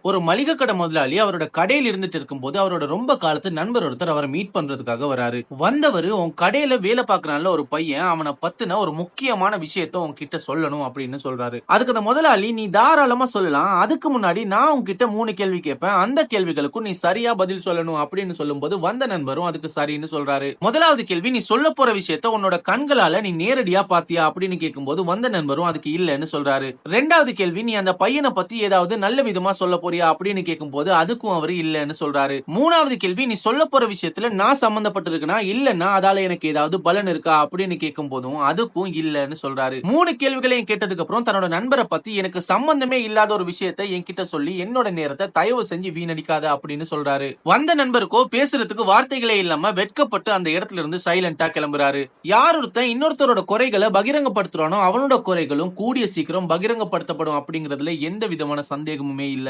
ஒரு மளிகை கடை முதலாளி அவரோட கடையில் இருந்துட்டு இருக்கும்போது அவரோட ரொம்ப காலத்து நண்பர் ஒருத்தர் அவரை மீட் பண்றதுக்காக வராரு. வந்தவர், உன் கடையில வேலை பார்க்கறான்ல ஒரு பையன், அவனை பத்தின ஒரு முக்கியமான விஷயத்த உன்கிட்ட சொல்லணும் அப்படின்னு சொல்றாரு. அதுக்கு அந்த முதலாளி, நீ தாராளமா சொல்லலாம், அதுக்கு முன்னாடி நான் உன்கிட்ட 3 கேள்வி கேட்பேன், அந்த கேள்விகளுக்கும் நீ சரியா பதில் சொல்லணும் அப்படின்னு சொல்லும்போது வந்த நண்பரும் அதுக்கு சரின்னு சொல்றாரு. முதலாவது கேள்வி, நீ சொல்ல போற விஷயத்த உன்னோட கண்களால நீ நேரடியா பாத்தியா அப்படின்னு கேட்கும்போது வந்த நண்பரும் அதுக்கு இல்லன்னு சொல்றாரு. ரெண்டாவது கேள்வி, நீ அந்த பையனை பத்தி ஏதாவது நல்ல விதமா சொல்ல போறியா அப்படின்னு கேட்கும்போது அதுக்கும் அவரு இல்லன்னு சொல்றாரு. மூணாவது கேள்வி, நீ சொல்ல போற விஷயத்துல நான் சம்பந்தப்பட்டிருக்கனா இல்லன்னா அதால எனக்கு ஏதாவது பலன் இருக்கா அப்படின்னு கேட்கும் போதும் அதுக்கும் இல்லன்னு சொல்றாரு. 3 கேள்விகளையும் கேட்டதுக்கு அப்புறம் தன்னோட நண்பரை பத்தி, எனக்கு சம்பந்தமே இல்லாத ஒரு விஷயத்தை என்கிட்ட சொல்லி என்னோட நேரத்தை தயவு செஞ்சு வீணடிக்காத அப்படின்னு சொல்றாரு. வந்த நண்பருக்கோ பேசுறதுக்கு வார்த்தைகளே இல்லாம வெட்கப்பட்டு அந்த இடத்துல இருந்து சைலண்டா கிளம்புறாரு. யார் ஒருத்தன் இன்னொருத்தரோட குறைகளை பகிரங்கப்படுத்துறானோ அவனோட குறைகளும் கூடிய சீக்கிரம் பகிரங்கப்படுத்தப்படும் அப்படிங்கறதுல எந்த விதமான சந்தேகமுமே இல்ல.